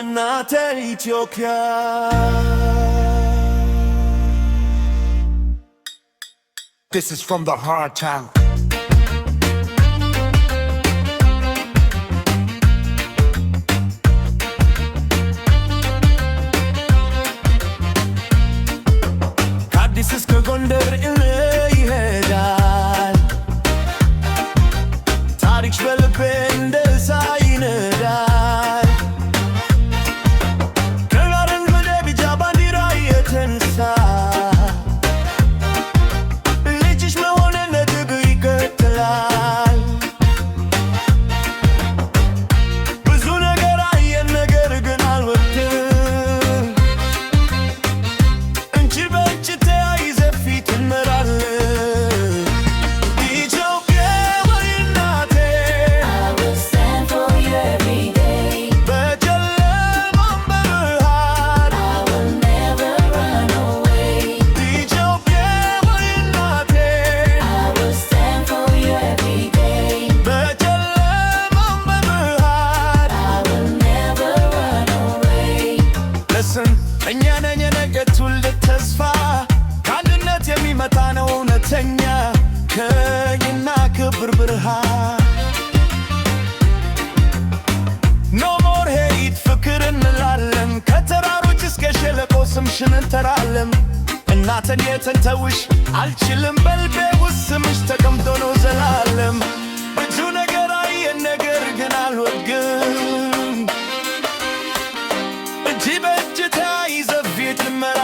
እናተ ኢትዮጵያ This is from the hard town. ከአዲስ እስከ ጎንደር ይሄዳል ታሪክ በልቤ እንደ እሳት ይነዳል ከአረንጓዴ ቢጫ ባንዲራ የተነሳ ልጅሽ መሆኔ ለትግ ይቀጥላል ብዙ ነገር አየን ነገር ግን አልወድም እንጂ በእጅ ተያይዘ ፊት እንመራለን ኢትዮጵያ ወይ እናቴ I will stand for you every day. በጨለማም በብርሃን I will never run away. ኢትዮጵያ ወይ እናቴ I will stand for you every day. በጨለማም በብርሃን I will never run away. Listen, እኛ ነን የነገ ትውልድ ተስፋ ከአንድነት የሚመጣ ነው እውነተኛ ከእኛ ክብር ብርሃን No more hate ፍቅር እንላለን ከተራሮች እስከ ሸለቆ ስምሽን እንጠራለን እናትን የተንተውሽ አልችልም በልቤ ውስጥ ስምሽ ተቀምጦ ነው ዘላለም ብዙ ነገር አየን ነገር ግን አልወድም እጅ በእጅ ተያይዘ ፊት ልመራ